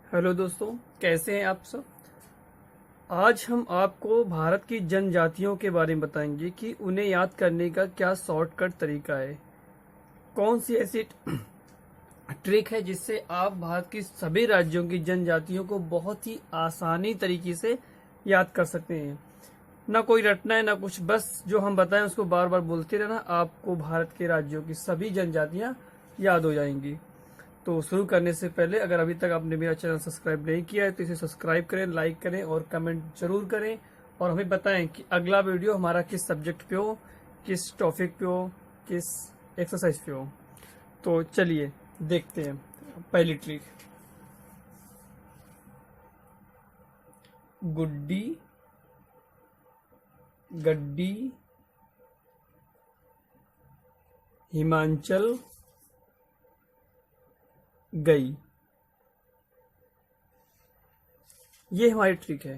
Hello दोस्तों, कैसे हैं आप सब। आज हम आपको भारत की जनजातियों के बारे में बताएंगे कि उन्हें याद करने का क्या शॉर्टकट तरीका है। कौन सी ऐसी ट्रिक है जिससे आप भारत की सभी राज्यों की जनजातियों को बहुत ही आसानी तरीके से याद कर सकते हैं। ना कोई रटना है ना कुछ, बस जो हम बताएं उसको बार बार बोलते रहना, आपको भारत के राज्यों की सभी जनजातियां याद हो जाएंगी। तो शुरू करने से पहले अगर अभी तक आपने मेरा चैनल सब्सक्राइब नहीं किया है तो इसे सब्सक्राइब करें, लाइक करें और कमेंट जरूर करें। और हमें बताएं कि अगला वीडियो हमारा किस सब्जेक्ट पे हो, किस टॉपिक पे हो, किस एक्सरसाइज पे हो। तो चलिए देखते हैं पहली ट्रिक। गुड्डी गड्डी हिमाचल गई, ये हमारी ट्रिक है।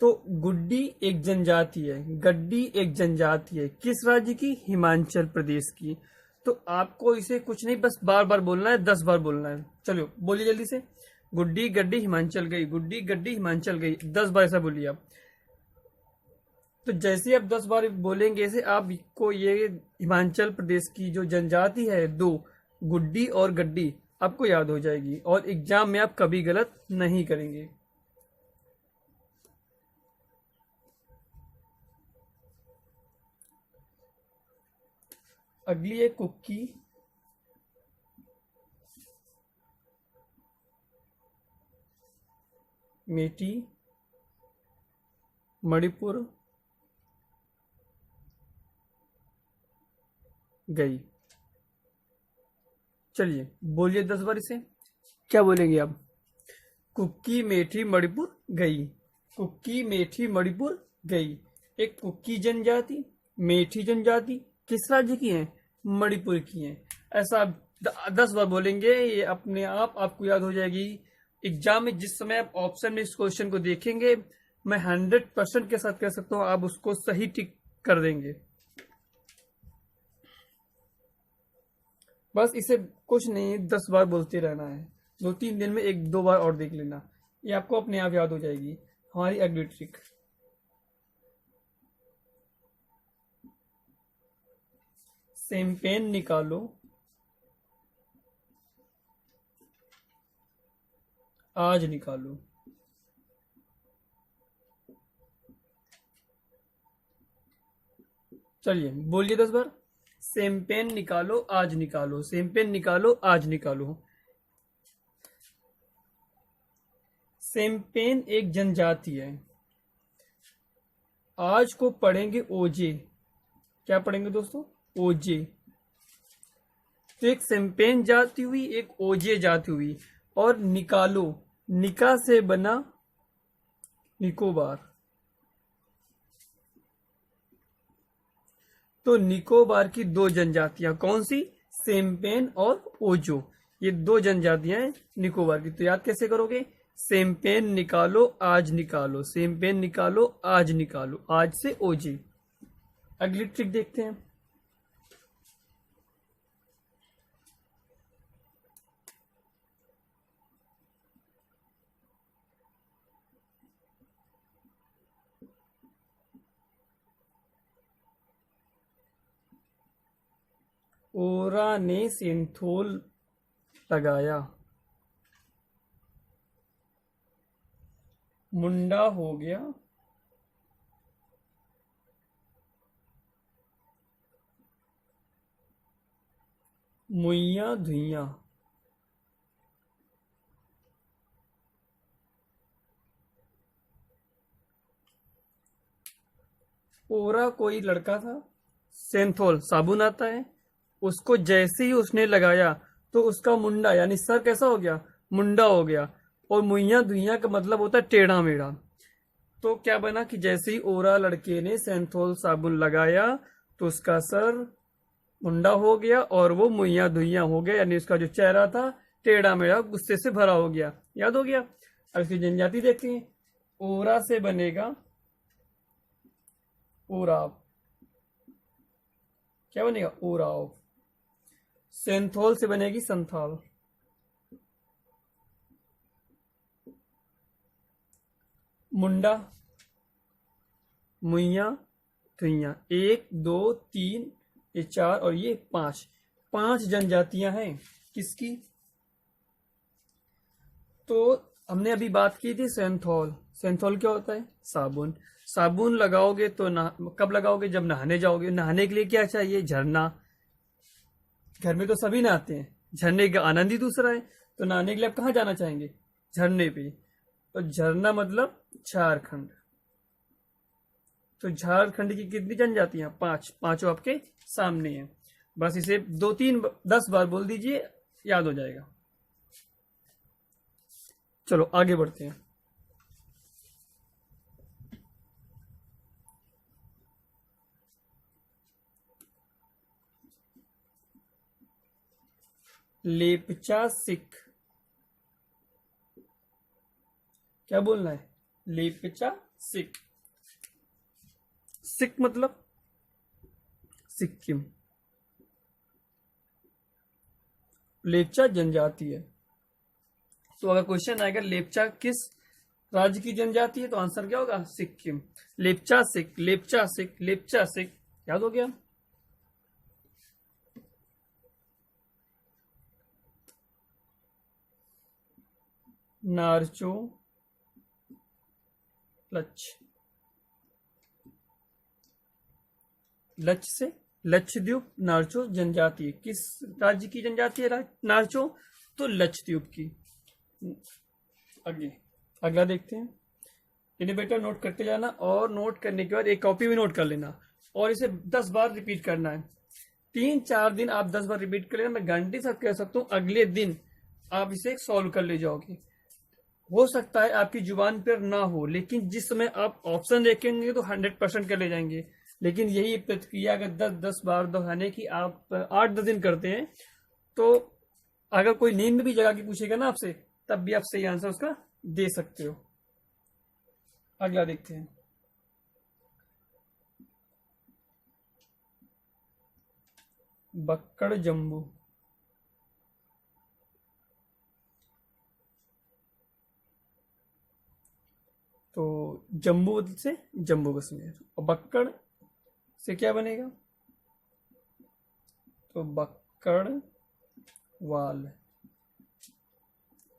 तो गुड्डी एक जनजाति है, गड्डी एक जनजाति है, किस राज्य की? हिमाचल प्रदेश की। तो आपको इसे कुछ नहीं, बस बार बार बोलना है, 10 बार बोलना है। चलो बोलिए जल्दी से। गुड्डी गड्डी हिमाचल गई, गुड्डी गड्डी हिमाचल गई, 10 बार ऐसा बोलिए आप। तो जैसे आप 10 बार बोलेंगे ऐसे आपको ये हिमाचल प्रदेश की जो जनजाति है, दो गुड्डी और गड्डी, आपको याद हो जाएगी और एग्जाम में आप कभी गलत नहीं करेंगे। अगली है कुक्की मेटी मणिपुर गई। चलिए बोलिए 10 बार इसे। क्या बोलेंगे आप? कुक्की मेठी मणिपुर गई, कुक्की मेठी मणिपुर गई। एक कुक्की जनजाति, मेठी जनजाति किस राज्य की है? मणिपुर की है। ऐसा आप 10 बार बोलेंगे, ये अपने आप आपको याद हो जाएगी। एग्जाम में जिस समय आप ऑप्शन में इस क्वेश्चन को देखेंगे, मैं 100% के साथ कह सकता हूँ आप उसको सही टिक कर देंगे। बस इसे कुछ नहीं, 10 बार बोलते रहना है। 2-3 दिन में 1-2 बार और देख लेना, ये आपको अपने आप याद हो जाएगी। हमारी अगली ट्रिक, शैंपेन निकालो आज निकालो। चलिए बोलिए 10 बार। शैंपेन निकालो आज निकालो, शैंपेन निकालो आज निकालो। शैंपेन एक जनजाति है। आज को पढ़ेंगे ओजे। क्या पढ़ेंगे दोस्तों? ओजे। तो एक शैंपेन जाती हुई, एक ओजे जाती हुई। और निकालो, निका से बना निकोबार। तो निकोबार की दो जनजातियां कौन सी? शैंपेन और ओजो, ये दो जनजातियां हैं निकोबार की। तो याद कैसे करोगे? शैंपेन निकालो आज निकालो, शैंपेन निकालो आज निकालो, आज से ओजे। अगली ट्रिक देखते हैं। ओरा ने सिंथोल लगाया, मुंडा हो गया मुइया धुइया। ओरा कोई लड़का था, सेंथोल साबुन आता है, उसको जैसे ही उसने लगाया तो उसका मुंडा यानी सर कैसा हो गया? मुंडा हो गया। और मुइया धुइया का मतलब होता है टेढ़ा मेढ़ा। तो क्या बना कि जैसे ही ओरा लड़के ने सेंथोल साबुन लगाया तो उसका सर मुंडा हो गया और वो मुइया धुइया हो गया, यानी उसका जो चेहरा था टेढ़ा मेढ़ा गुस्से से भरा हो गया। याद हो गया। अब इसकी जनजाति देखते हैं। ओरा से बनेगा ओराव। क्या बनेगा? ओराव। सेंथोल से बनेगी संथाल। मुंडा, मुइया, धुइयां। 1 2 3 ये 4 और ये 5, 5 जनजातियां हैं किसकी? तो हमने अभी बात की थी सेंथोल। सेंथोल क्या होता है? साबुन। साबुन लगाओगे तो कब लगाओगे? जब नहाने जाओगे। नहाने के लिए क्या चाहिए? झरना। घर में तो सभी नहाते हैं, झरने का आनंद ही दूसरा है। तो नहाने के लिए आप कहाँ जाना चाहेंगे? झरने पे। तो झरना मतलब झारखंड। तो झारखंड की कितनी जनजातियां? 5, पांचों आपके सामने हैं। बस इसे 2 3 10 बार बोल दीजिए, याद हो जाएगा। चलो आगे बढ़ते हैं। लेपचा सिख। क्या बोलना है? लेपचा सिख। सिख मतलब सिक्किम। लेपचा जनजाति है। तो अगर क्वेश्चन आएगा लेपचा किस राज्य की जनजाति है, तो आंसर क्या होगा? सिक्किम। लेपचा सिख, लेपचा सिख, लेपचा सिख। याद हो गया? नारचो लच्छ। लच्छ से लक्षद्वीप। नारचो जनजाति है। किस राज्य की जनजाति है नारचो? तो लक्षद्वीप की। आगे अगला देखते हैं। इन्हें बेटा नोट करते जाना, और नोट करने के बाद एक कॉपी में नोट कर लेना, और इसे 10 बार रिपीट करना है। 3 4 दिन आप 10 बार रिपीट कर लेना। मैं गारंटी से कह सकता हूँ अगले दिन आप इसे सॉल्व कर ले जाओगे। हो सकता है आपकी जुबान पर ना हो, लेकिन जिस समय आप ऑप्शन देखेंगे तो 100% कर ले जाएंगे। लेकिन यही प्रतिक्रिया अगर 10 बार दोहराने की आप 8 10 दिन करते हैं, तो अगर कोई नींद में भी जगा के पूछेगा ना आपसे, तब भी आप सही आंसर उसका दे सकते हो। अगला देखते हैं। बक्कड़ जम्बू। तो जम्मू से जम्मू कश्मीर, और बक्कड़ से क्या बनेगा? तो बक्कड़ वाल।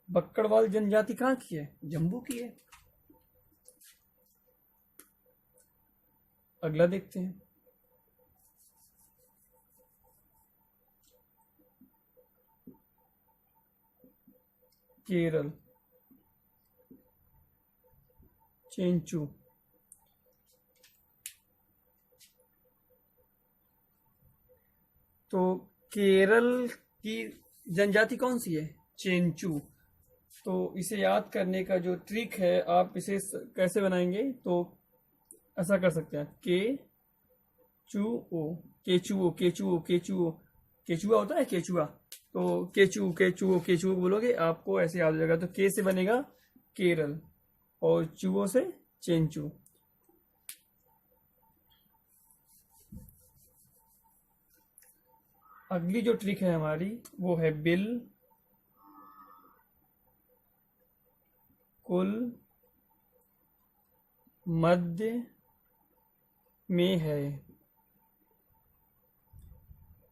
बक्कड़वाल जनजाति कहाँ की है? जम्मू की है। अगला देखते हैं। केरल, चेंचू। तो केरल की जनजाति कौन सी है? चेंचू। तो इसे याद करने का जो ट्रिक है, आप इसे कैसे बनाएंगे? तो ऐसा कर सकते हैं, के चू ओ, केचुओ, केचुओ, केचुओ। केचुआ होता है, केचुआ। तो केचू, केचुओ, केचुओ बोलोगे, आपको ऐसे याद हो जाएगा। तो के से बनेगा केरल, और चूओ से चेंचू। अगली जो ट्रिक है हमारी, वो है बिल कुल मध्य में है।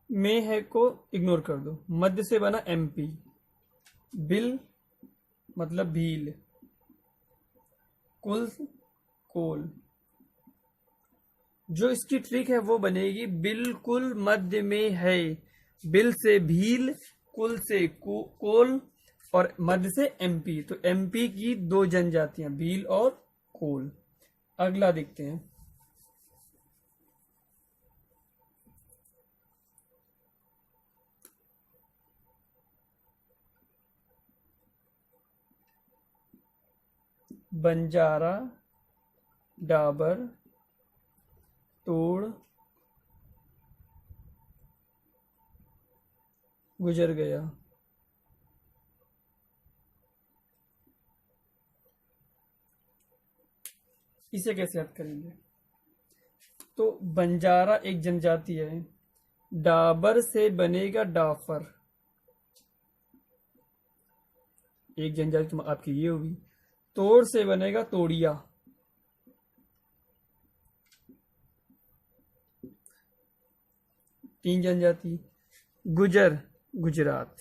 में है को इग्नोर कर दो, मध्य से बना एमपी। बिल मतलब भील, कुल कोल। जो इसकी ट्रिक है वो बनेगी बिल्कुल मध्य में है। बिल से भील, कुल से कोल, और मध्य से एमपी। तो एमपी की 2 जनजातियां, भील और कोल। अगला देखते हैं। बंजारा, डाबर, तोड़, गुजर गया। इसे कैसे याद करेंगे? तो बंजारा एक जनजाति है, डाबर से बनेगा डाफर, एक जनजाति तुम आपकी ये होगी। तोड़ से बनेगा तोड़िया, तीन जनजाति। गुजर गुजरात।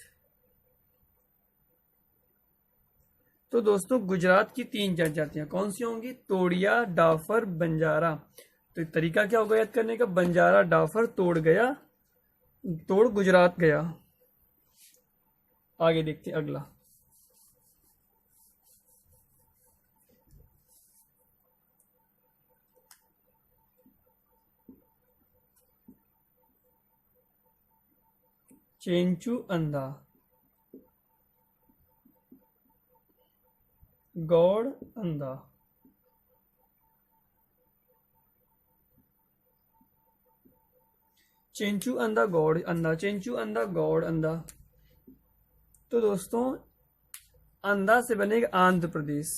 तो दोस्तों गुजरात की तीन जनजातियां कौन सी होंगी? तोड़िया, डाफर, बंजारा। तो तरीका क्या होगा याद करने का? बंजारा, डाफर, तोड़ गया, तोड़ गुजरात गया। आगे देखते हैं अगला। चेंचू अंधा, गौड़ अंधा। चेंचू अंधा, गौड़ अंधा, चेंचू अंधा, गौड़ अंधा। तो दोस्तों अंधा से बनेगा आंध्र प्रदेश।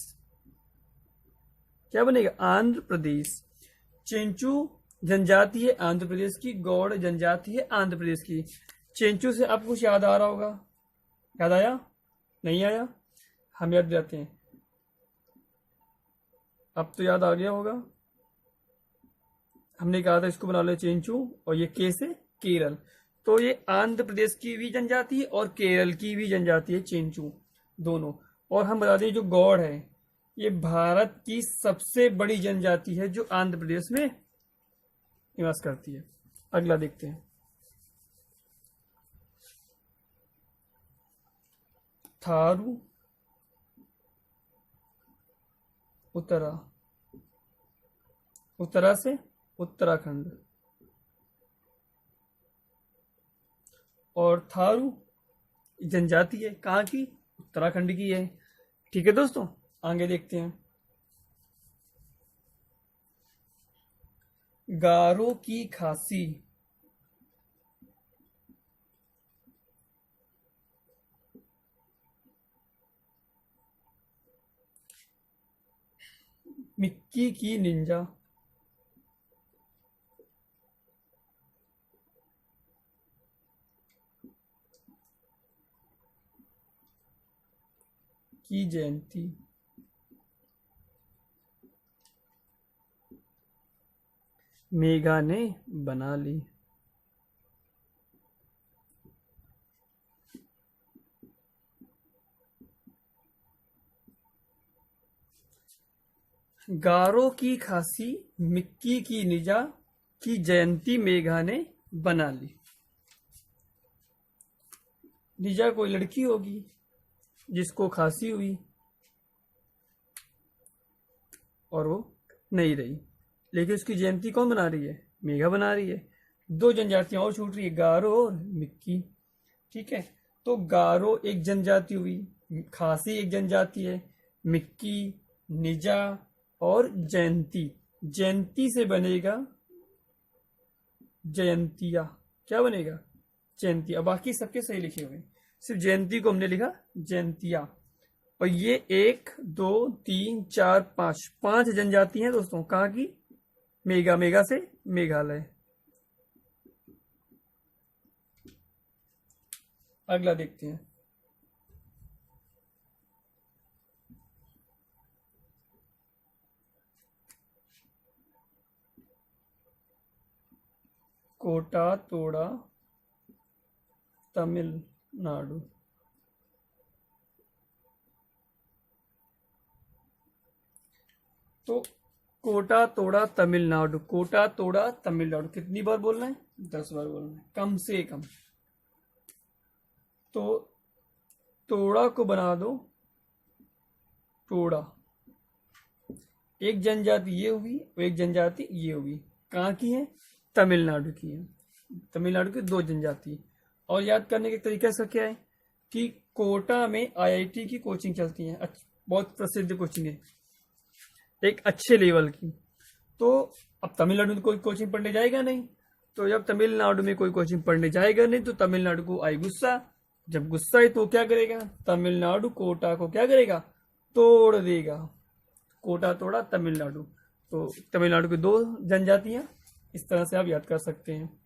क्या बनेगा? आंध्र प्रदेश। चेंचू जनजाति है आंध्र प्रदेश की, गौड़ जनजाति है आंध्र प्रदेश की। चेंचू से आपको कुछ याद आ रहा होगा? याद आया? नहीं आया? हम याद दिलाते हैं। अब तो याद आ गया होगा। हमने कहा था इसको बना लो चेंचू, और ये के से केरल। तो ये आंध्र प्रदेश की भी जनजाति है और केरल की भी जनजाति है चेंचू, दोनों। और हम बता दें जो गौड़ है ये भारत की सबसे बड़ी जनजाति है जो आंध्र प्रदेश में निवास करती है। अगला देखते हैं। थारू, उत्तरा, उत्तरा से उत्तराखंड। और थारू जनजाति है कहाँ की? उत्तराखंड की है। ठीक है दोस्तों, आगे देखते हैं। गारो की खासी, मिक्की की निंजा, की जयंती, मेघा ने बना ली। गारो की खासी, मिक्की की निजा, की जयंती मेघा ने बना ली। निजा कोई लड़की होगी जिसको खांसी हुई और वो नहीं रही, लेकिन उसकी जयंती कौन बना रही है? मेघा बना रही है। दो जनजातियां और छूट रही है, गारो और मिक्की। ठीक है, तो गारो एक जनजाति हुई, खासी एक जनजाति है, मिक्की, निजा और जयंती। जयंती से बनेगा जयंतिया। क्या बनेगा? जयंतिया। बाकी सबके सही लिखे हुए, सिर्फ जयंती को हमने लिखा जयंतिया। और ये 1 2 3 4 5 5 जनजाति हैं दोस्तों। कहाँ की? मेघा, मेघा से मेघालय। अगला देखते हैं। कोटा तोड़ा तमिलनाडु। तो कोटा तोड़ा तमिलनाडु, कोटा तोड़ा तमिलनाडु कितनी बार बोलना है? 10 बार बोलना है कम से कम। तो तोड़ा को बना दो टोड़ा। एक जनजाति ये हुई और एक जनजाति ये हुई। कहाँ की है? तमिलनाडु की है। तमिलनाडु की दो जनजाति। और याद करने के तरीका इसका क्या है कि कोटा में आईआईटी की कोचिंग चलती है, बहुत प्रसिद्ध कोचिंग है, एक अच्छे लेवल की। तो अब तमिलनाडु में कोई कोचिंग पढ़ने जाएगा नहीं, तो जब तमिलनाडु में कोई कोचिंग पढ़ने जाएगा नहीं तो तमिलनाडु को आई गुस्सा। जब गुस्सा है तो क्या करेगा? तमिलनाडु कोटा को क्या करेगा? तोड़ देगा। कोटा तोड़ा तमिलनाडु। तो तमिलनाडु की दो जनजातियां, इस तरह से आप याद कर सकते हैं।